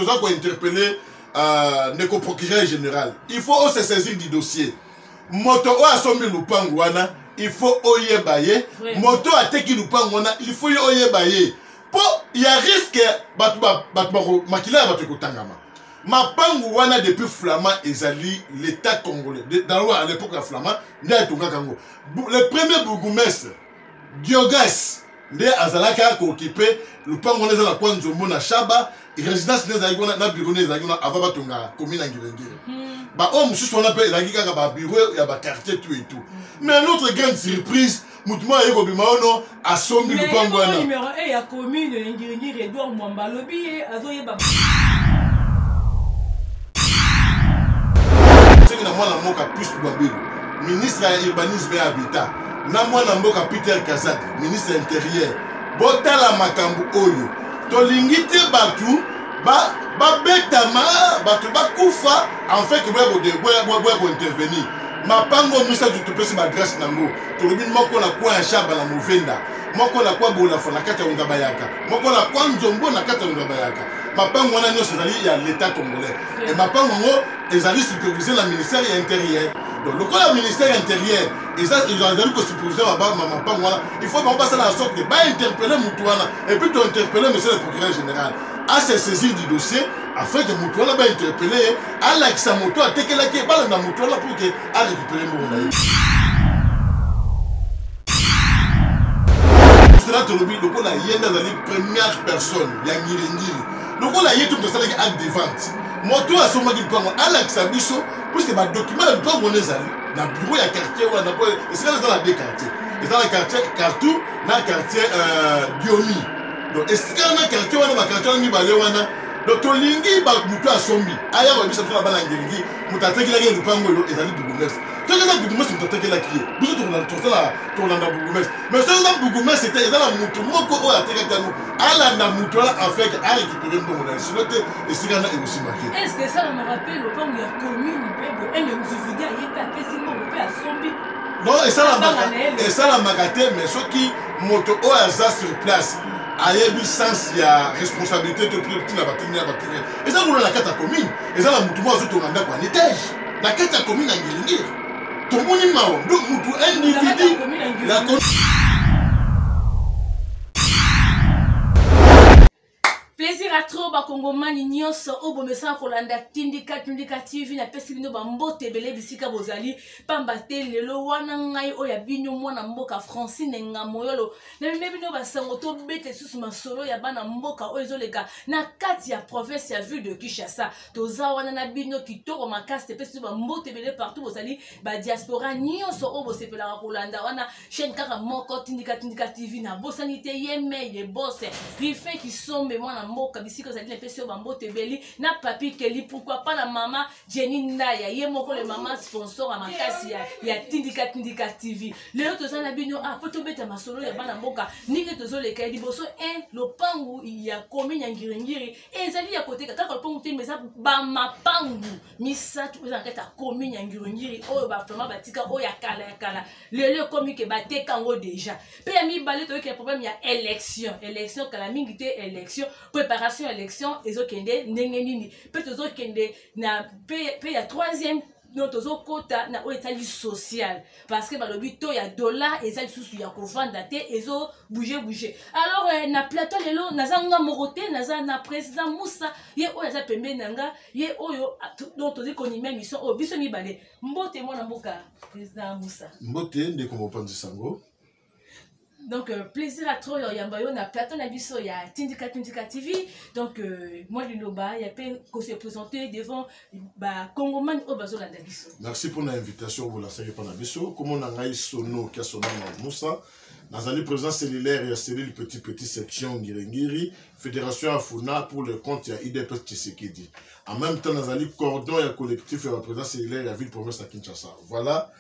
besoin d'interpeller le procureur général. Il faut se saisir du dossier. Moto o asombi lupangu wana, il faut oyebaye. Moto ateki lupangu wana, il faut oyebaye. Po il y a risque makila batu kutangama. Mapangu wana depuis Flamand ezali l'état congolais. Dans à l'époque de Flamand, le premier bourgmestre Diogas nde azalaka ko occuper lupangu wana za kwa nzombo na Shaba, résidence nezali na bureau nezali na avant batonga commune ngirengire. Bah on mususu on appelle ezali kaka ba bureau ya ba quartier tout et tout. Mais notre grande surprise, Moutuma Ego Bimaono a sombi lupangu wana. Numéro 1 ya commune ngirengire Edouard Mwamba lobi azoye ba na mwana mboka plus Babilo, ministre ya urbanisme et habitat, na mwana mboka Peter Kazadi, ministre intérieur. Botala makambu oyo tolingite batu babetama batu bakufa en fait que boya intervenir mapango misa tutupesi madresse nango tolobi moko na kwa ya Shaba na Movenda, moko na kwa bola fona kata ngaba yaka, moko na kwa nzombo na kata ngaba yaka. Mapango wana nyonso ezali ya l'état congolais et mapango ngo ezali supervisé la ministère intérieur. Donc le cas ministère intérieur ils ont que superviser mapango wana, il faut passer la sorte de ba interpeller Moutouana et puis interpeller monsieur le procureur général à se saisir du dossier afin que Moutouana ba interpeller à l'accès moto à tekela ki ba na Moutouana pour que à récupérer mon cela te le dit le la yenda la première personne ya ngirengiri. Donc on a eu tout ça avec acte de vente. Moto a sommé du pango à l'exabiso pour que ma document le pango les ali na bureau ya quartier ou na quoi et c'est dans la deux quartiers. Et dans le quartier Kartou, na quartier Biomi. Donc est-ce que na quartier ou na quartier ni balé wana donc tolingi ba muto a sombi aya wa bisa fala bala ngelingi mutateki la le pango yo ezali bourgmestre. Tout ça bourgmestre mutateki la qui est. Vous tout la bourgmestre. Mais ça bourgmestre c'était dans la muto moko o ateka kanu ala na muto la en fait a récupérer mon là sur le et c'est là et aussi marqué. Est-ce que ça me rappelle le pango ya commune bebo et le Zuvida il est tapé si mon père a sombi. Non et ça la magaté mais ceux qui moto o aza sur place. Ayebi sens ya responsabilité de plus petit la bâtiment et ça vous la carte à commune et ça la mutumo azo to nganda kwa netage la carte à commune à ngiringir to moni mawo donc mutu individu la plaisir à trop ba Kongomani nyonso obomesa kolanda Tindika TV na pesi bino ba mbote belé bisika bozali pamba te lelo wana ngai oya bino mwana mboka Francine Ngamoyolo na bino ba sango to bete susu masolo ya bana mboka oyezoleka na kati ya province ya ville de Kinshasa toza wana na bino kitoko makasi pesi ba mbote belé partout bozali ba diaspora nyonso obosepela kolanda wana chaîne kaka moko Tindika TV na bosanité yeme de boss rifin qui sombe mwana mboka bisiko za dile pesio bambote beli na papi Keli pourquoi pas la maman Jenny Ndaya ye moko le maman sponsor a makasi ya Tindika TV leo tozana bino a poto beta masolo ya bana mboka ninge tozoleka liboso lopangu ya komi nyangirengiri ezali ya koteka kaka lopangu te meza ba mapangu misatu eza kata komi nyangirengiri oyo ba vraiment batika oyo ya kala lelo komi ke bateka ngo déjà pe ya mibale to ke problème ya élection kala mingi te élection préparation élection ezokende ndenge nini pe tozokende na pe ya troisième non tozo kota na oetali social parce que balobi to ya dollar ezali susu ya kovanda te ezo bouger alors na plateau lelo nazanga morote naza na président Moussa ye oyo za pembe nanga ye oyo donc tozi konima mission o biso mibale mbote mwana mboka président Moussa mbote ndeko mopanzi sango. Donc plaisir à trop yambayo na plateau na biso ya Tindika TV. Donc moi Linoba ya pe ko se présenter devant ba Congomani o bazola na biso. Merci pour l'invitation vous la savez pas na biso comme na ngai sono ka sono na Moussa nazali président cellulaire ya cellule petit section ngirengiri fédération afuna pour le compte ya IDPS Tshisekedi. En même temps nazali cordon ya collectif ya président cellulaire ya ville province à Kinshasa. Voilà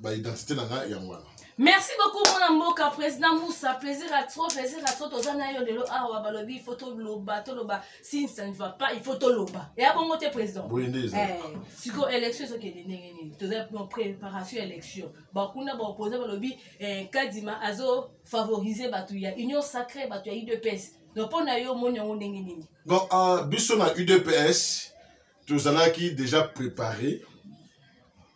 ba identité na nga ya mwana. Merci beaucoup mon mboka président Moussa, plaisir à trop tozana yo lelo awa balobi photo loba toloba si ça ne va pas il faut toloba et à bon côté président siko élection so ke ndenge nini toza préparation élection ba kuna ba opposé balobi kadima azo favoriser batu ya union sacrée batu ya IDPS donc pour na yo moni on ndenge nini donc biso na UDPS tozalaki déjà préparé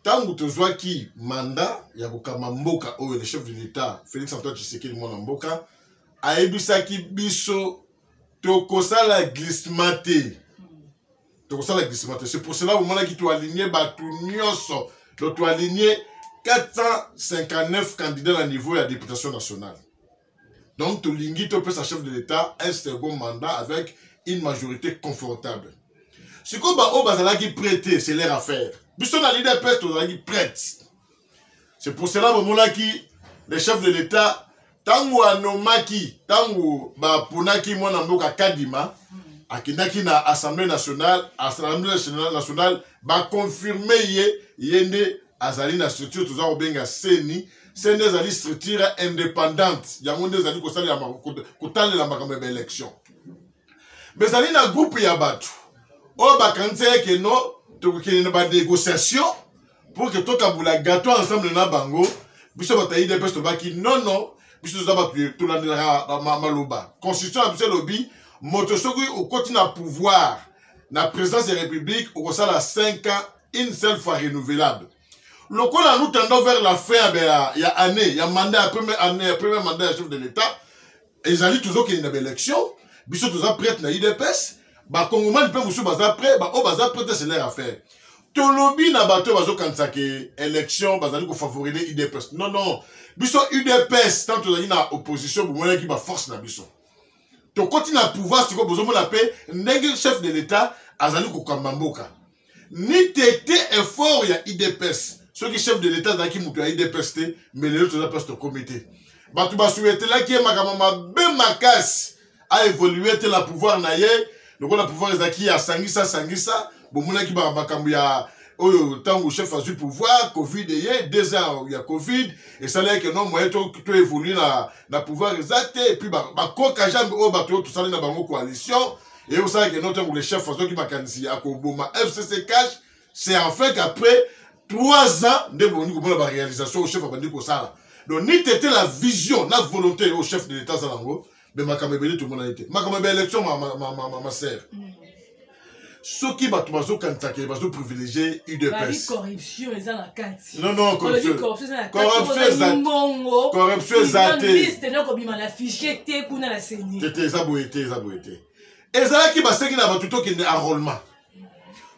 tangu tozwaki mandat ya kokamba mboka oyo le chef de l'État Félix Antoine Tshisekedi mwana mboka ayebisaki biso tokosala glissement te. C'est pour cela au moment qui tu aligné batu nyonso, tu aligné 459 candidats à niveau de la députation nationale. Donc tu lingui tu peux sa chef de l'État un second mandat avec une majorité confortable. Ce qu'on va au bazala qui prêter, c'est leur affaire. Biso na leader peste tu prête. C'est pour cela au moment qui le chef de l'État tangu anomaki, tangu ba punaki mwana mboka Kadima akindaki na Assemblée nationale ba confirmer yende azali na structure tuza obenga seni ezali structure indépendante yango nde ezali kotalela makambo ya élection mais ezali na groupe ya bato oyo bakanisi eke no tokokende na banégociation pour que tokabula gâteau ensemble na bango biso bato ya IDPS tobaki non biso toza bato tolandelaka maloba constitution ya biso elobi moto soki okoti na pouvoir na présidence de la République okosala 5 ans une seule fois renouvelable. Le coup nous tendons vers la fin il y a année, il y a mandat première année, premier mandat de chef de l'État. Ils allaient toujours qu'il y ait une élection, biso toujours prêt na IDPS, ba Congolais peut musu baza prêt, ba o baza prêt c'est leur affaire. To lobby na bato bazo kanisa ke élection bazali ko favoriser IDPS. Non, biso UDPS tant to na opposition bu moyen qui ba force na biso. To continue à pouvoir si ko besoin la paix, ndenge chef de l'État azali ko kambamboka. Ni tété effort ya IDPS. Ceux qui chef de l'État qui moutou à IDPS, mais les autres postes au comité. Batu ba souhaité là qui est makamama ben makas a évolué la pouvoir naie. Donc on a pouvoir ezaki ya sangisa bon mona ki ba makambu ya oyo tango chef a du pouvoir Covid et 2 ans il y a Covid et ça là que non moyen tout évoluer na pouvoir exact et puis ba koka jambe o bato tout ça na bango coalition et vous savez que notre le chef façon qui makanisi à Koboma FCC cash c'est en fait qu'après 3 ans de la réalisation au chef Abandi Kosala. Donc, ni t'étais la vision, la volonté au chef de l'État Zalango, mais ma caméra tout le monde a été. Ma caméra élection, ma sœur. Ce qui va tout cantaker, va tout privilégier UDPS. Corruption, ils ont la carte. Non, corruption. Corruption, et ça qui va se qui n'a pas tout qui est enrôlement.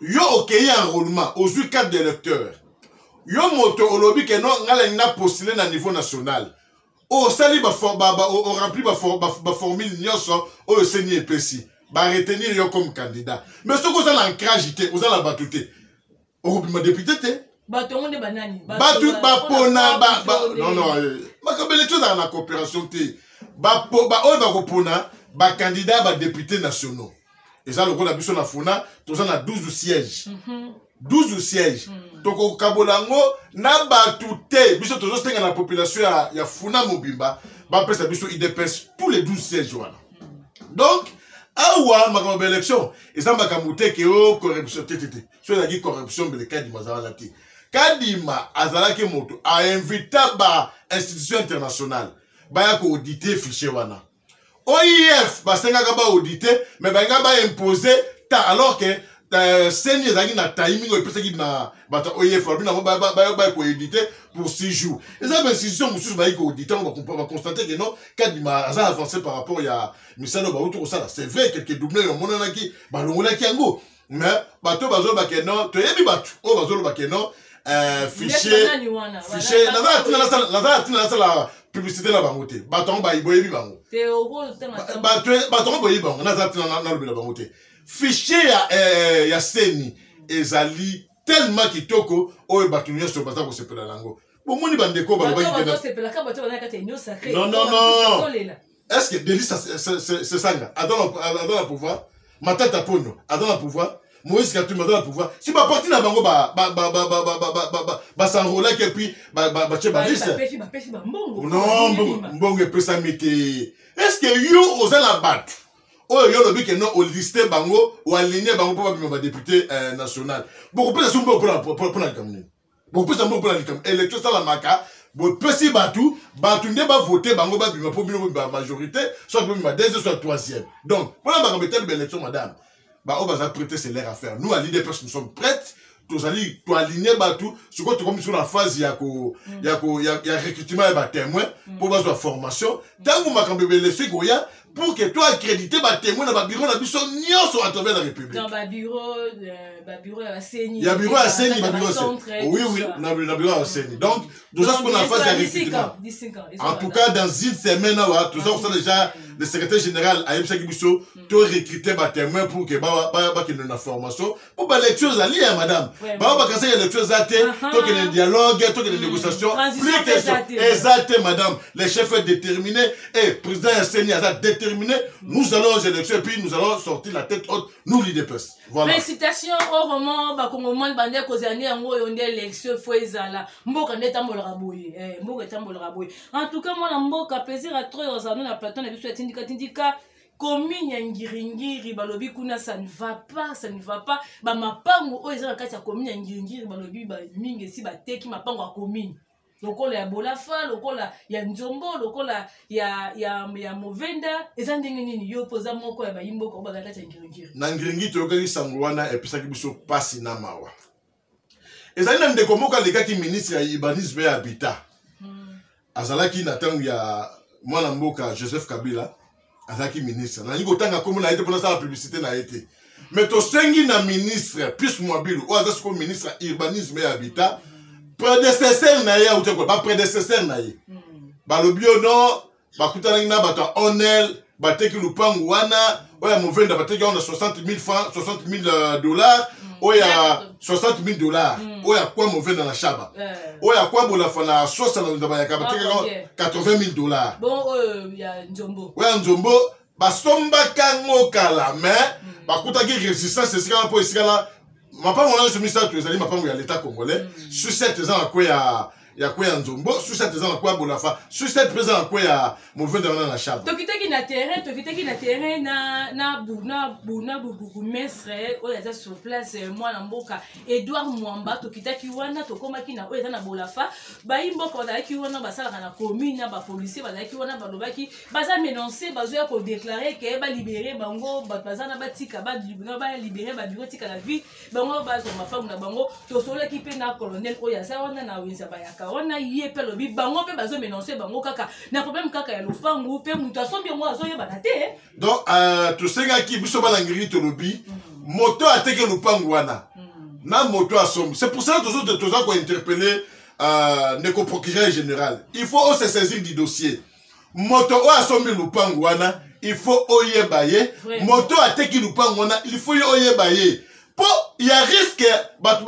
Yo okeye enrôlement aux 4 d'électeurs. Yo moto olobi que non ngala na postulé na niveau national. O sali ba rempli ba formule nyonso o seni epesi. Ba retenir yo comme candidat. Mais ce que ça l'ancrage té, vous la batuté. O bima député té. Bato de banani. Batu ba pona non. Ma kabele chose dans la coopération té. Ba o ba ko pona ba candidat ba député nationaux. Et ça, le rôle de la Funa, tout ça, on a 12 sièges. 12 sièges. Donc, au Kabolango, n'a pas tout été. Biso, tout ça, la population, il y a Funa Mobimba, bah, après, ça, biso, IDPS, tous les 12 sièges, voilà. Donc, awa, ma grande élection, et ça, ma kamouté, que, oh, corruption, tétété. Soit la corruption, mais le Kadima, Zawalati. Kadima, Azalaki Moto, a invité, bah, institution internationale, bah, y'a auditer fichier, wana. OIF, bah, c'est un gars audité, mais bah, un gars imposé, alors que Seigneur Zagi na timing, et puis c'est na OIF, bah, audité pour 6 jours. Et ça, ben, si on va auditer, on va constater que non, quand il m'a avancé par rapport à Missano, bah, autour de ça, c'est vrai, quelques doublés, on a qui, bah, l'on a qui en go. Mais, bah, toi, bah, non, tu es battu, oh, bah, non, fichier, la publicité la bangote baton ba iboyebi bango baton boyebi bango na za tina na lobi la bangote fichier ya seni ezali tellement kitoko oyo batunye so baza ko sepela lango bomoni bandeko ba ba sepela ka bato ba kata nyo sacré non est-ce que Delis c'est sanga attends la pouvoir matata pono attends la pouvoir Moïse Katumbi dans le pouvoir. Si ma partie n'a bango s'enrôler et puis non mbongo pesa mite. Est-ce que yo osa la battre? Oh yo le but que non au listé bango ou aligné bango pour ba député national. Beaucoup plus de pour la campagne. Beaucoup plus de pour la campagne. Élection ça la maka Bon, petit batou nde ba voter bango ba bima pour la majorité, soit bima deuxième, soit troisième. Donc, voilà ba mettre l'élection madame. Bah on va prêter c'est l'air à faire. Nous à l'idée nous sommes prêtes. Tous allés to aligner batou, ce que tu comme sur la phase il y a recrutement et témoin pour la formation. Tant vous m'a cambié l'élection goya pour que toi accréditer ba témoin dans ba bureau na biso nyonso à travers la République. Dans ba bureau à Seni. Il y a bureau à Seni, ba bureau oui na bureau à Seni. Donc nous avons la phase de recrutement. En tout cas dans une semaine là, tout ça déjà le secrétaire général a Ayem Sakibiso to recruter ba témoin pour que ba que na formation pour ba lecture ali madame. Ba ba quand il y a lecture zaté, to que le dialogue, to que les négociations, plus que exact madame, les chefs déterminés et président Seni a déterminé, nous allons aux élections et puis nous allons sortir la tête haute, nous l'IDPS. Voilà. Félicitations au roman Bakongomon Bandé Kozani Ango Yonde élection Fouezala. Mboka Neta Molraboui. Mboka Neta Molraboui. En tout cas, moi, Mboka plaisir à trois aux années la plateau n'a vu sur Tindika. Commune Yangiringiri Balobi Kuna ça ne va pas, ça ne va pas. Bah ma pango oh ils ont la carte à commune Yangiringiri Balobi bah mingi si bah teki ma pango à commune. Lokola ya Bolafa, lokola ya Nzombo, lokola ya Movenda, eza ndenge nini yo poza moko ya bayimbo ko bazala cha Ngiringiri. Na Ngiringi tokali sangwana episaki biso pasi na mawa. Ezali na ndeko moko alekaki ministre ya urbanisme et habitat. Azalaki na tangu ya mwana mboka Joseph Kabila, azalaki ministre. Na niko tanga komo na ete pona sa publicité na ete. Mais to sengi na ministre plus mobile ou azasi ko ministre urbanisme et habitat. Prédécesseur na ye ou quoi ba prédécesseur na ye ba le bio non ba kutana na ba onel ba teki lupangu wana oya Movenda ba teki on a 60,000 francs 60,000 dollars oya 60,000 dollars oya kwa Movenda na shaba oya kwa Bolafa na sosa na ba ya ba teki 80,000 dollars bon ya Nzombo oya Nzombo ba somba kango kala mais ba kutaki résistance c'est ça pour isikala mapango na somisa tu ezali mapango ya l'état congolais sur cette ans à quoi ya quoi Nzombo sur cette ans à quoi Bolafa sur cette présent à quoi ya Movenda na chaba tokitaki na terrain na bubu mestre o ya sur place moi na mboka Edouard Mwamba tokitaki wana tokomaki na o ya na Bolafa bayimboka bazalaki wana basalaka na commune na ba policier bazalaki wana balobaki baza menoncer bazoya ko déclarer que ba libérer bango bazana batika ba libérer ba bureau tika la vie bango bazo mapango na bango tosolaki pe na colonel o ya sa wana na winza bayaka wana yé pe lobi bango pe bazo menoncer bango kaka na problème kaka ya lofangu pe mutu asombi yango azoyeba na te donc tosengaki biso balangiri to lobi moto ateke lopangu wana na moto asombi c'est pour ça que toza ko interpeller ndeko procureur général il faut se saisir du dossier moto o asombi lopangu wana il faut oyeba ye moto ateki lopangu wana il faut oyeba ye po il y a risque batu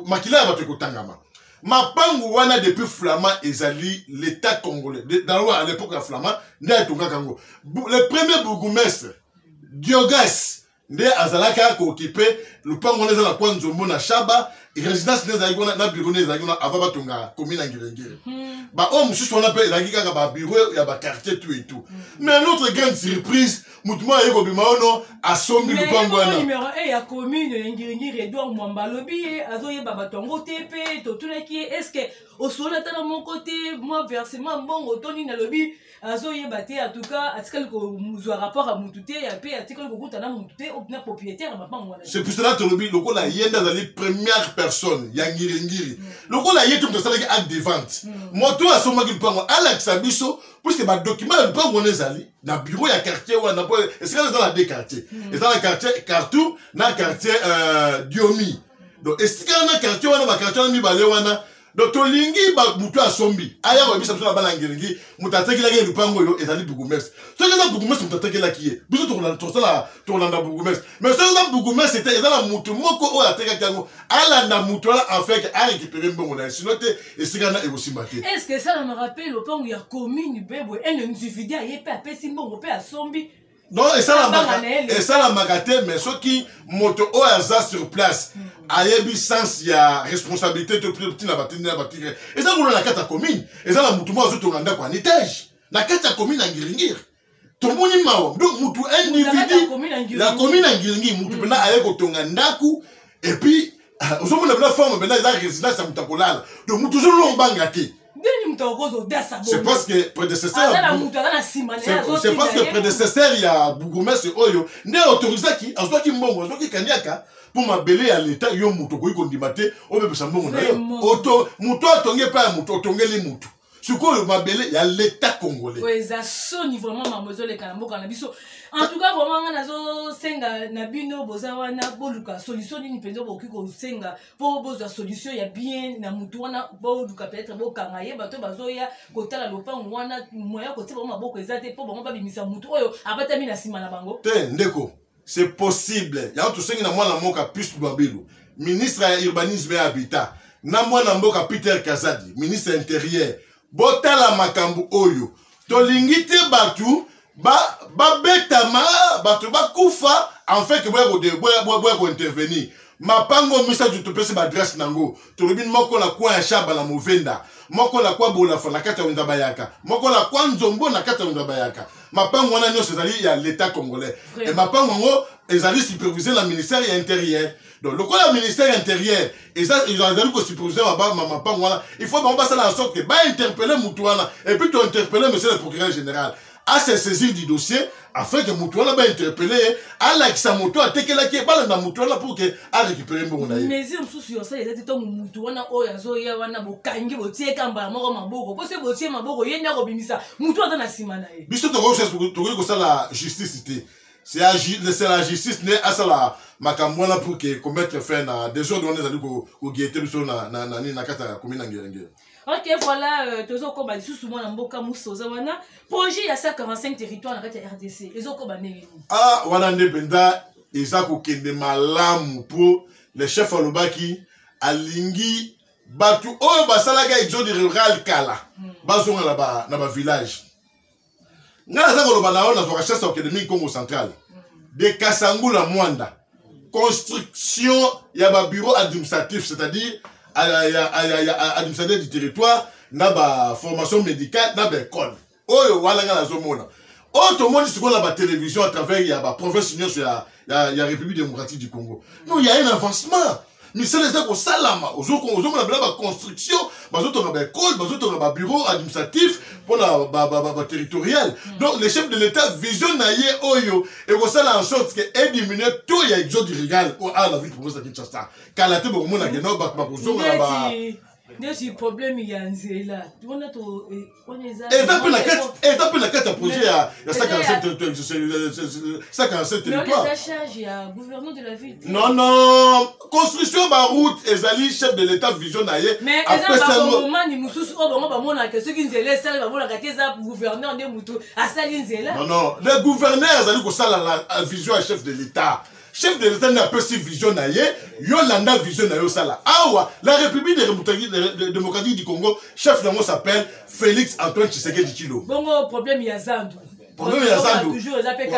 makila batu kotangama mapangu wana depuis Flamand ezali l'état congolais dans à l'époque de Flamand nde tonga kango le premier bourgmestre Diogas nde azalaka ko occuper lupango wana ezala kwa Nzombo na Shaba résidence nezali kona na bureau nezali kona avant batonga commune Ngirengire ba o mususu wana pe ezali kaka ba bureau ya ba quartier tout et tout mais notre grande surprise mutumwa yeko bimaono asombi lupango wana numéro 1 ya commune Ngirengire Edouard Mwamba lobi azoyeba batongo tepe totunaki est-ce que au sola tana mon côté moi versement bongo toni na lobi azoyeba te en tout cas atikali ko muzwa rapport à mutute ya pe atikali ko kutana mutute na propriétaire mapango wana c'est pour cela que lobi lokola yenda zali première personne ya Ngirengire lokola yetu mtasalaki acte de vente moto asomaki lupango Alex Biso puisque ba document lupango nezali na bureau ya quartier wana po est-ce que dans la deux quartiers et dans le quartier Kartou na quartier Diomi donc est-ce que dans le quartier wana ba quartier wana mibale wana donc tolingi ba mutu asombi aya wa bisa na bala Ngiringi mutatekela ke lupango yo ezali bourgmestre so que bourgmestre mutatekela ki e biso tolanda bourgmestre mais so que bourgmestre c'était ezala mutu moko o ateka kango ala na mutu ala en fait a récupérer mbongo na sinon te esikana e aussi maté est-ce que ça me rappelle le pango ya commune bebo un individu ayepe apesi mbongo pe asombi non et ça la magate mais ceux qui moto o aza sur place ayebi sens ya responsabilité to petit na batini na batire et ça on la carte commune et ça la mutu mo azo tonganda kwa étage na carte commune Ngirengire tomoni mawo donc mutu individu la commune Ngirengire mutu pena aye ko tongandaku et puis aux hommes de la forme bena za résidence ya mutakolala donc mutu zo lo bangate C'est parce que prédécesseur c'est parce que prédécesseur il y a bourgmestre oyo ne autorisé qui azwaki mbongo azwaki kaniaka pour mabele ya l'état yo muto ko ikondimate obebesa mbongo na yo auto muto atonge pa muto otongeli muto sikoyo mabele ya l'état congolais oui ça sonne vraiment mademoiselle Kanamboka na biso en tout cas vraiment nazo senga na bino boza wana boluka solution ni penzo boki ko senga pour boza solution ya bien na mutu wana boluka peut-être bokanga ye bato bazoya kotala lopango wana moya ko tiba maboko ezate po bango babimisa mutu oyo abatami na sima na bango te ndeko c'est possible ya to senga na mwana moka plus babilu ministre ya urbanisme et habitat na mwana mboka Peter Kazadi ministre intérieur botala makambu oyo tolingi te batu babetama batu bakufa en fait que boya intervenir mapango misa du topesi ba adresse nango tolobi moko la kwa ya shaba la movenda moko la kwa bola fa na kata wenda bayaka moko la kwa nzombo na kata wenda bayaka mapango wana nyo sezali ya l'état congolais et mapango ngo ezali superviser la ministère intérieur. Donc, le quoi le ministère intérieur, ils ont dit superviser mapango wana, il faut passer en sorte que interpeller Moutouana et puis tu interpeller monsieur le procureur général à se saisir du dossier afin que Moutouana va interpeller à l'accès moto à tekela qui bala na Moutouana pour que à récupérer mon naïe. Mais si on soucie ça les états Moutouana oyazo ya wana bokangi botie kamba moko maboko parce que botie maboko yenya robimisa Moutouana na simana e. Biso to recherche pour ça la justice c'est la justice né à ça la makamwana pour que commettre fin na des jours donné zali ko guetter biso na kata commune ngenge. OK voilà tozo ko ba sous moi na mboka musoza wana projet ya 145 territoires na kata RDC ezoko ba nini wana ndependa ezako kende malamu pour les chefs alobaki alingi batu oyo basalaka exode rural kala bazonga na ba village ngala zako loba na ona zo chasse académique Congo central de Kasangula Mwanda construction ya ba bureau administratif c'est-à-dire administrateur du territoire na ba formation médicale na ba école oyo wala ngala zo mona auto monde sur la télévision à travers ya ba province ya République démocratique du Congo non il y a un avancement mais c'est les gens salama aux la construction bazoto na école bazoto na bureau administratif pour la territorial donc les chefs de l'état visionnaire oyo et ko sala en sorte que et diminuer tout ya exode rural à la ville province de Kinshasa kala te bo mona ke no ba ko ba Nesi problème ya nzela. Tuona to oneza. Exemple la carte projet ya 147 territoire. Mais la charge ya gouverneur de la ville. Non construction ba route ezali chef de l'état visionnaire. Mais après ça moment ni mususu o bango ba mona que ceux qui nzela sala ba mona ka teza gouverneur de mutu asali nzela. Non le gouverneur ezali ko sala la vision à chef de l'état. Chef de l'État n'a pas si vision naïe, Yolanda vision naïe sala. Awa, la République démocratique du Congo, chef de moi s'appelle Félix Antoine Tshisekedi Tshilombo. Bon problème ya Zandu. Problème ya Zandu. Toujours les APK.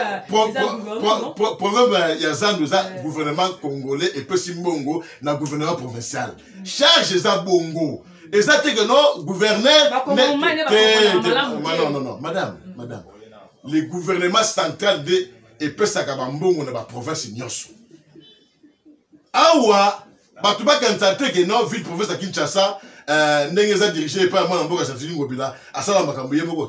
Problème ya Zandu za gouvernement congolais et petit bongo na gouvernement provincial. Charge za bongo. Et ça que non gouverneur non madame. Le gouvernement central de et pesaka bambongo na ba province nyonso awa batu bakantate ke no ville province ya Kinshasa ndenge za dirigé par mwana mboka Santini Ngobila asala makambo ye moko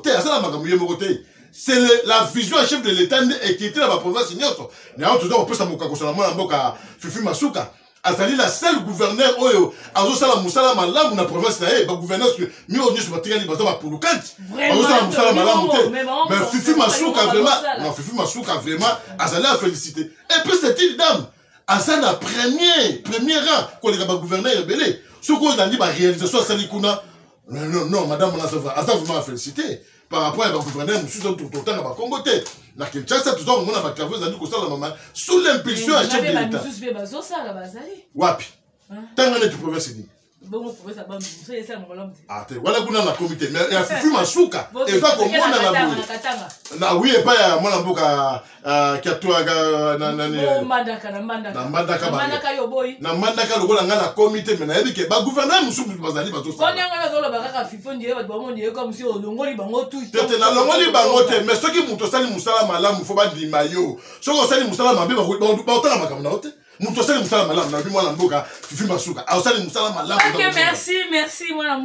te c'est la vision à chef de l'état et qui était dans la province nyonso na on toujours pesa moko ko na mwana mboka Fifi Masuka azali la seule gouverneur oyo azosala musala malamu na province na ye ba gouverneur mi oni sur batikali bazo ba pulukanti azosala musala malamu te mais Fifi Masuka vraiment azali à féliciter et puis cette dame azana premier rang ko le ba gouverneur belé ce qu'on a dit ba réalisation sali kuna non madame on a vraiment à féliciter par rapport à la gouverneur monsieur tout autant à Congo te na Kinshasa tout ça on a ba travaux zali ko sala maman sous l'impulsion à chef de l'état wapi tanga na province ni bon province ba mbuso yesa ngolomte te wala kuna na comité mais ya Fifi Masuka et va ko mona na oui et pas ya mwana mboka kiatwa na mandaka yo boy na mandaka lokola nga na comité mais na yebi ke ba gouverneur musuku bazali bazo sa konya nga zolo ba kaka Fifi ndiye ba bomondi ye comme si olongoli bango tout te na longoli bango te mais soki muto sali musala malamu fo ba ndima yo soko sali musala mabe ba otala makambo na ote Muto sali musala malamu na bi mwana mboka Fifi Masuka. Asali musala malamu. OK, merci mwana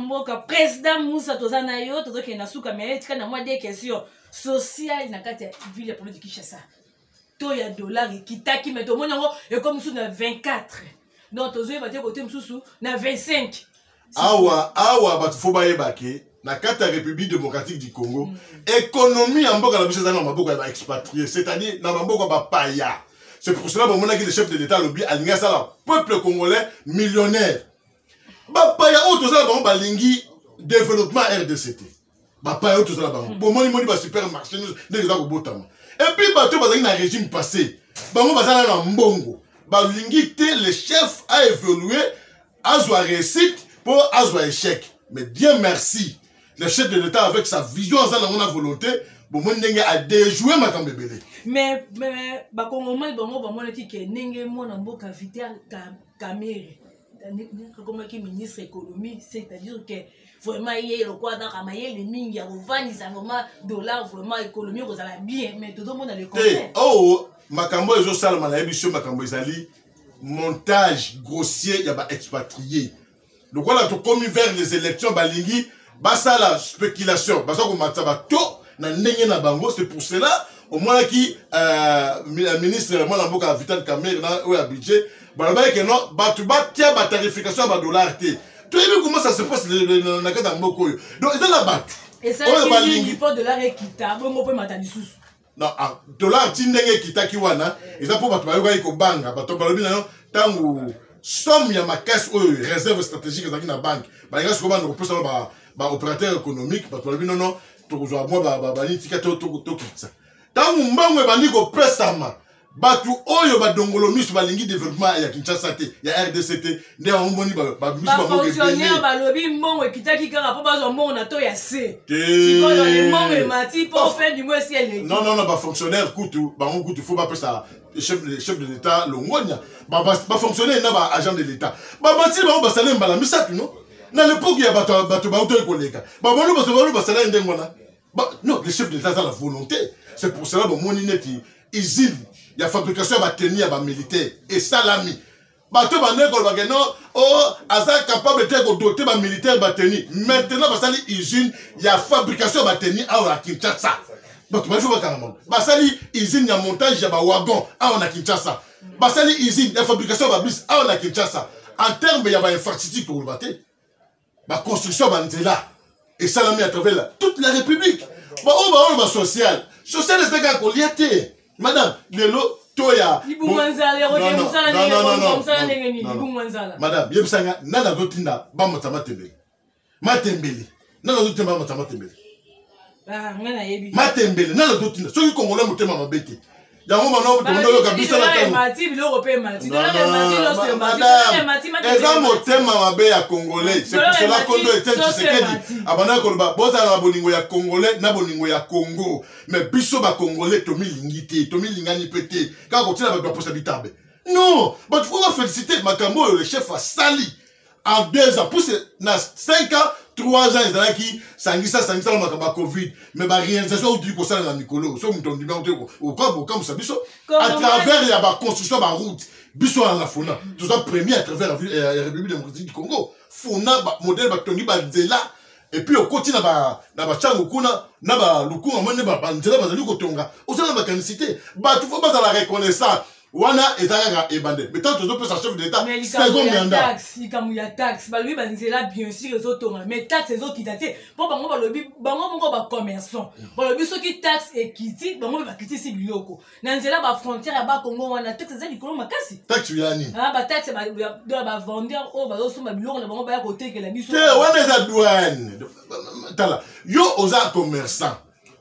mboka président Moussa tozana yo tozoke na suka mais tika na moi des questions sociales na kati ya ville ya politique Kinshasa. To ya dollar kitaki mais to monyango et comme sous na 24. Donc tozoye ba te côté msusu na 25. Awa batu fo ba yebake na kati ya République démocratique du Congo économie ya mboka na biso za na maboko ya ba expatriés, c'est-à-dire na maboko ba paya. C'est pour cela que le chef de l'État lobby aligné ça le peuple congolais millionnaire. Ba paya auto ça ba balingi développement RDCT. Ba paya auto ça ba bon moni ba supermarché nous les ko botama. Et puis ba to ba na régime passé. Ba mo ba ça na mbongo. Ba lingi té le chef a évolué à soit réussite pour à soit échec. Mais Dieu merci, le chef de l'État avec sa vision ça na mon volonté bon mon ndenge a déjoué ma kambebele. Mais ba Congolais bango ba mona ki ke ndenge mona mboka Vital Kamerhe comme qui ministre économie, c'est-à-dire que vraiment il y a le quoi dans kamaye les mingi ya vendre ça vraiment dollar vraiment économie ko ça bien mais tout le monde a le contraire. Oh makambo ezo salama na ebiso makambo ezali montage grossier ya ba expatrié. Donc voilà to commis vers les élections balingi basa la spéculation basa ko mataba to na ndenge na bango, c'est pour cela au moins qui ministre moi mboka Vital Kamerhe na o budget balaba que non batuba tia ba tarification ba dollar té. Tu as vu comment ça se passe na kata mboko yo. Donc c'est la batu. Et ça qui pas de dollar équitable bongo pe matani sous. Non, dollar tindenge kitaki wana, eza po batu bayoka ko banga, batu balobi na yo tangu somme ya makasi oyo réserve stratégique ezaki na banque. Ba nga sikoba na kopesa ba opérateur économique, batu balobi non non, to kozwa moi ba nitika to kitsa. Tangu mbango ebandi ko pesama, batu oyo ba dongolo misu balingi développement ya Kinshasa te, ya RDCT, nde ba mboni ba bisu ba mbongo fonctionnaire balobi mbongo kitaki kaka po bazo mbongo na to ya C. Siko dans les mbongo mati pour faire du mois si elle est. Non, ba fonctionnaire kutu, ba kutu faut pas ça chef de l'État longonya. Ba fonctionnaire na ba agent de l'État. Ba bati ba salaire mbala misatu no. Na l'époque ya bato ba auto koleka. Ba bolo ba salaire ndengona. Non, le chef de l'État a la volonté. C'est pour cela que mon ineti usine, il y a fabrication de tenue à militaire et salami. Bateau non, oh, azar capable de doter de militaire tenue. Maintenant, basali usine, il y a fabrication de tenue à Kinshasa. Donc, il faut carrément. Basali usine, il y a montage de wagon à Kinshasa. Basali usine, il y a fabrication de bus à Kinshasa. En termes, il y a une infrastructure pour le battre. La construction de là. Et salami à travers toute la République. Social. Social, c'est un peu madame, Lelo, Toya. Madame, Yebsanga, Nana Dotina, Bamatama Tembele. Matembele. Nana Dotina, Bamatama Tembele. Matembele, Nana Dotina. Ceux qui Congolais m'ont tellement bêté. Ya mama no bondo ka bisa na tango. Mati biloko pe mati. Eza motema mabe ya congolais. C'est pour cela qu'on doit être Tshisekedi. Abana koloba boza na bolingo ya congolais na bolingo ya Congo. Mais biso ba congolais tomi lingité, tomi lingani pété. Ka ko tina ba posa bitabe. Non, but faut féliciter Makambo le chef a sali en 2 ans. Pour na 5 ans 3 ans, ils ont qui sangisa le Covid, mais la réalisation du conseil dans Nicolo, so mutondi bien au comme ça biso à travers la construction de la route, biso à la Fona, tout ça premier à travers la République démocratique du Congo, Fona modèle batoni banzela et puis au continent na ba chango kuna na ba lukunga mone ba banzela bazali kotonga, osala ba canicité, ba tu faut pas la reconnaissance. Wana ezanga ebande mais tant que ça chef d'état c'est comme yanda taxe comme ya taxe ba lui banzela bien sûr les autres mais taxe les autres qui daté bon bango ba lobi bango mongo ba commerçant ba lobi ceux qui taxe et kiti bango ba kiti si biloko na nzela ba frontière ba Congo wana taxe za likolo makasi taxe yani ah ba taxe ba vendeur o ba so ba biloko na bango ba ya côté que la biso wana za douane tala yo oza commerçant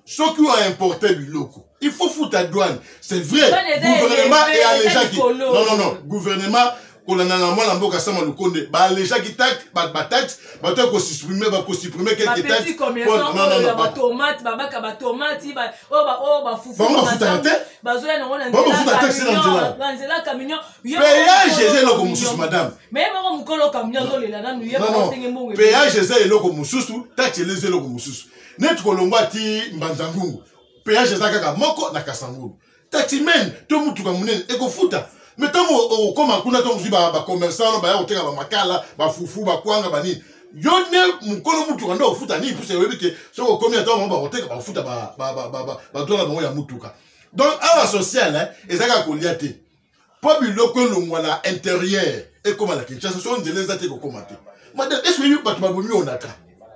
ceux qui ont importé biloko il faut foutre à douane. C'est vrai. Gouvernement et à les gens qui... Non. Gouvernement, qu'on a dans la mboka sama le konde. Bah les gens qui taxent, bah taxes, bah toi qu'on supprimer quelques taxes. Non. Bah tomate, bah tomate, bah foufou. Bah on va foutre à la tête. Bah zoya non on a. Bah on va foutre à taxes dans nzela camion. Péage c'est là comme sous madame. Mais moi mon colo camion zo le là nous y a pas senge mbongo. Péage c'est là comme sous, taxe les là comme sous. Net kolongwa ti mbanzangungu. Péage ezaka moko na Kasangulu. Taximen to mutuka munene eko futa. mais tant au comme kuna tant aussi ba commerçant ba oteka ba makala ba fufu ba kwanga ba ni yone mukolo mutu kanda ofuta ni pour se webike so comme attends ba oteka ba futa ba dola ba ya mutuka donc à la sociale hein ezaka koliate po biloko longwana intérieur et comme la Kinshasa so nzele zate ko komate madame est-ce que ba bomi onata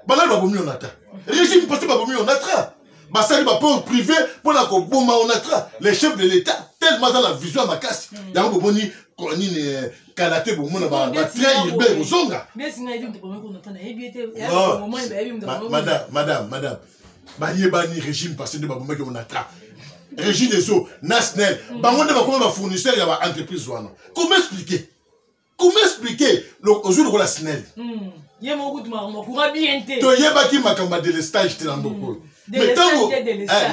bala ba bomi onata régime parce que ba bomi onata basali ba port privé pour la ko boma onata les chefs de l'état tellement dans la vision à ma casse yango boni konini kalate bo mona ba très urbain ozonga mais singa yebi to ko na tana yebi te ya moment ba yebi madame ba yebani régime parce que ba bomba ke onata régime des eaux national bangonde ba comment ba fournisseur ya ba entreprise wana comment expliquer au jour de la SNEL yemo ko tuma ko courant bien te to yebaki makamba de stage te ndoko mais tango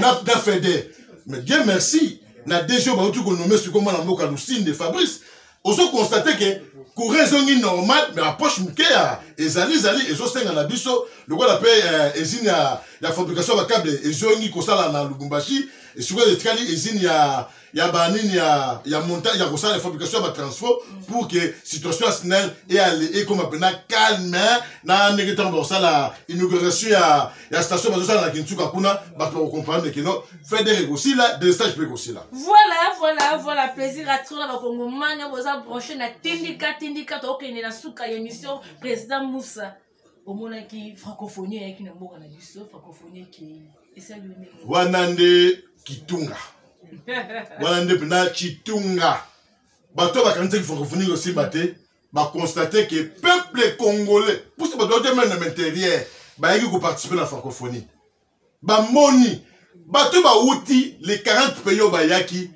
n'a fait des mais Dieu merci na déjà ba tu ko nommer sur comment la mboka Lucine de Fabrice oso constater que courant zongi normal mais approche mukea ezali ezo senga na biso le quoi l'appelle ezine ya fabrication ba câble ezongi ko sala na Lubumbashi et sur les tkali ezine ya banini ya montage ya ko sala fabrication ba transfo pour que situation SNEL et comme appena calme na negetan ba sala inauguration ya station ba sala na Kintuka kuna ba pour comprendre que non fait des aussi là des stages peut aussi là voilà plaisir à trop la Congo mania boza branché na tindika to okende na suka émission président Moussa au mona qui francophonie avec na mboka na biso francophonie qui essaye wanande kitunga wanande pena chitunga bato bakante francophonie aussi baté ba constater que peuple congolais pour ce bato de même intérieur ba yiki ko participer na francophonie ba moni bato ba outi les 40 pays ba yaki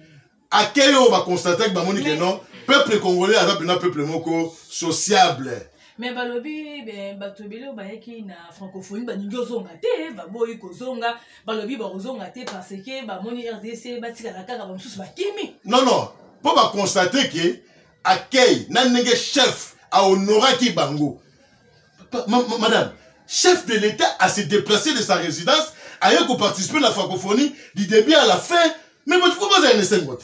akeyo ba constater que ba moni que non peuple congolais a pena peuple moko sociable. Mais balobi bato belo bayaki na francophonie baningi ozonga te baboyi kozonga balobi bazonga te parce que bamoni RDC batika kaka bamususu bakimi non pour ba constater que akei na ndenge chef a honoraki bango madame chef de l'état a se déplacé de sa résidence ailleurs qu'on participer à la francophonie du début à la fin mais vous comment ça ne s'engote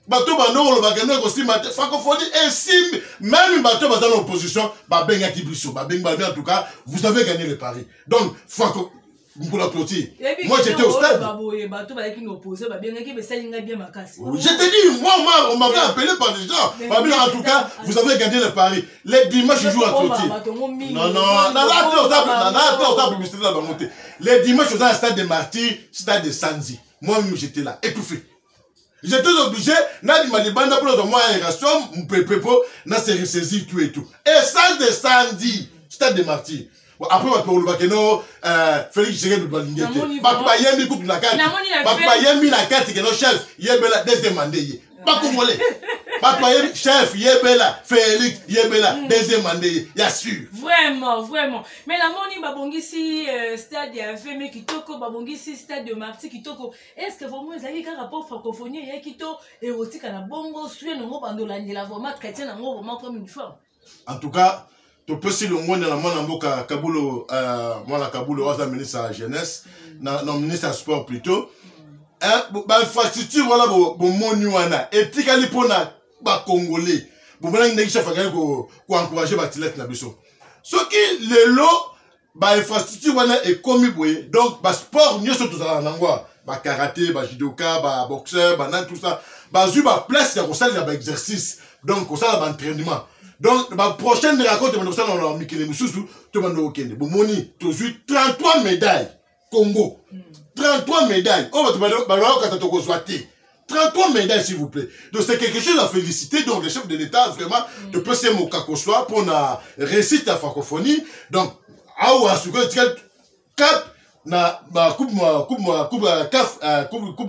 bato bandoko lo bakende ko sima te francophonie ainsi même bato bazana l'opposition ba benga kibiso ba benga en tout cas vous avez gagné le pari donc franco moi j'étais au stade bato ba qui opposé ba benga ki besalinga bien makasi je te dis moi on m'avait appelé par des gens ba en tout cas vous avez gagné le pari les dimanches jours à Clotilde non publicité là ba monter les dimanches au stade de Martyrs stade de Sanzi moi j'étais là étouffé. J'étais obligé, n'a dit malibanda pour le moyen aération, mon pepepo, n'a se ressaisi tout et tout. Et ça de samedi, stade de Martyrs. Après, on va pour le bakeno, Félix Géré de Balingé. Papa Yemi coupe la carte. Papa Yemi la carte que nos chefs, Yebela, deuxième mandé. Pas congolais. Papa Yemi, chef, Yebela, Félix, Yebela, deuxième mandé. Y'a sûr. Vraiment. Mais la moni babongisi stade ya FM kitoko, babongisi stade de Martyrs kitoko. Est-ce que vraiment ils avaient un rapport francophonie ya kito érotique à la bongo, sué non bandolandi la vraiment chrétien nango vraiment comme une femme. En tout cas, tu peux si le monde la mona mboka Kabulo moi la Kabulo was ministre à la jeunesse, non ministre à sport plutôt. Ba infrastructure voilà bo moni wana etikali pona ba congolais. Bo bana ngi chef akali ko encourager ba tilette na biso. Soki lelo ba infrastructure wana est commis boye donc ba sport nyoso tozala nangwa ba karaté ba judoka ba boxeur ba nan tout ça ba zu ba place ya ko sala ba exercice donc ko sala ba entraînement. Donc, la prochaine rencontre, on va Mikele Moussou, tout le monde au Kenya. Bon, Moni, tu as 33 médailles. Congo. 33 médailles. On va te demander, 33 médailles, s'il vous plaît. Donc, c'est quelque chose à féliciter. Donc, le chef de l'État, vraiment, de passer mon kakoswa pour la réussite à la francophonie. Donc, à où est-ce que tu as 4 na coupe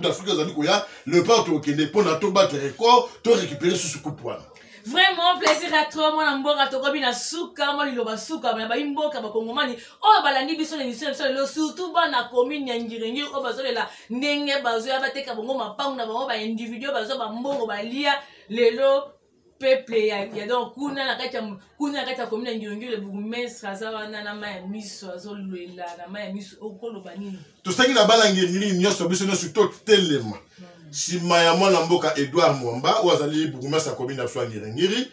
d'Afrique le part au Kenya pour na battre record, tu récupérer ce coupe. Vraiment plaisir à toi mon mboka tokobi na suka mo liloba suka na ba imboka ba kongomani o balandi biso na mission le surtout ba na commune ya Ngirengi o bazolela ndenge bazo ya bateka bongo mapangu na bango ba individu bazo ba mbongo ba lia lelo peuple ya donc kuna na kati ya commune ya Ngirengi le bourgmestre azawana na ma miso azolwela na ma miso okolo banini to sangi na bala Ngirengi nyoso biso no surtout telema sima ya mwana mboka Edouard Mwamba ou azali bourgmestre ya commune ya Ngiri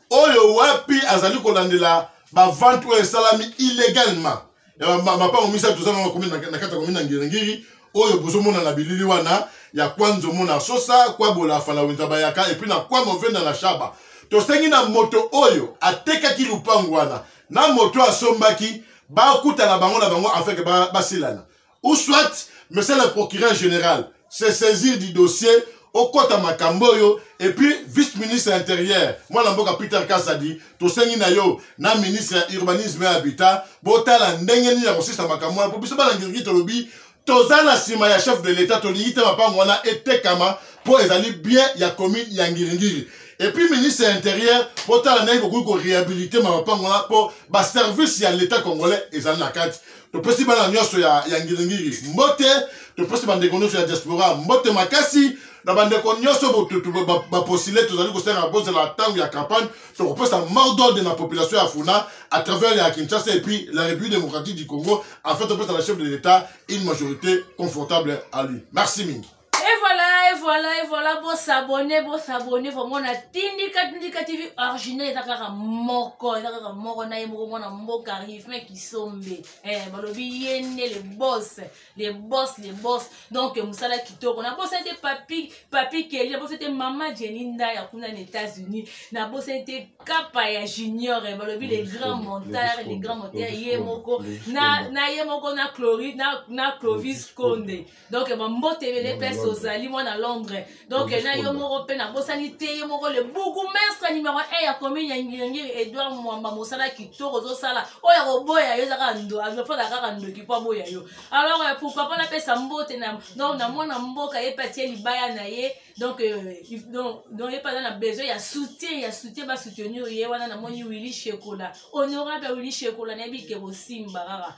oyo wapi azali kolandela ba vente ou salami illégalement ya mapa omisa tozana commune na kata commune ya Ngiri oyo bozomona na bilili wana ya kwanzo mona sosa kwa bola fala winta bayaka et puis na kwa movenda na shaba to sengi na moto oyo ateka ki lupango wana na moto asombaki ba kuta na bango afin que ba silana ou soit monsieur le procureur général se saisir du dossier au kota makamboyo et puis vice-ministre intérieur moi mboka Peter Kasadi to sengi na yo na ministre urbanisme et habitat botala ndenge ni ya kosisa makambo po biso bana ngirigi to lobi tozala sima ya chef de l'état to liite mapango wana etekama po ezali bien ya commune ya Ngiri et puis ministre intérieur botala na beaucoup ko réhabiliter mapango wana po ba service ya l'état congolais ezali na kati to pesi bana nyoso ya Ngiri mbote to pesi bande konoso ya diaspora mbote makasi na bande konyoso botutu ba postulé tozali ko sera boze la tangu ya campagne to ko pesa mordre de la population ya Funa à travers la Kinshasa et puis la République démocratique du Congo afin de pesa la chef de l'état une majorité confortable à lui. Merci Mingi. Et voilà, bon s'abonner, vraiment na Tindika TV original et takara moko na yemo na mboka rifme qui sombe. Balobi yene les boss. Donc musala kitoko na boss était papi Kelly, boss était maman Jeninda ya kuna aux États-Unis, na boss était Kapa ya Junior, balobi les grands monteurs, yemoko na yemoko na Clovis na Clovis Konde. Donc mbote les personnes ozali mwana Londres. Donc na yo moko pe na bosanité yo moko le bourgmestre numéro 1 ya commune ya Ngiri Edouard Mwamba mosala kitoko zo sala oya roboya yo zaka ndo azofala kaka ndo kipo boya yo. Alors pourquoi pas la pesa mbote na donc na mwana mboka ye patie libaya na ye donc ye pas na besoin ya soutien ba soutenir ye wana na moni Willy Shekola honorable Willy Shekola na bike bo simba kaka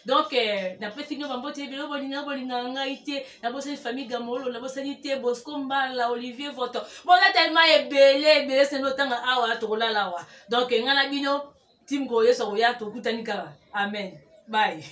donc na pesi nyo mbote belo bolinga ngaite na bosse famille Gamolo la bosse nité Bosco Mbala Olivier Voto bon là tellement ebele c'est notanga awa tokola lawa donc ngana bino tim ko yeso ya to kutanika amen bye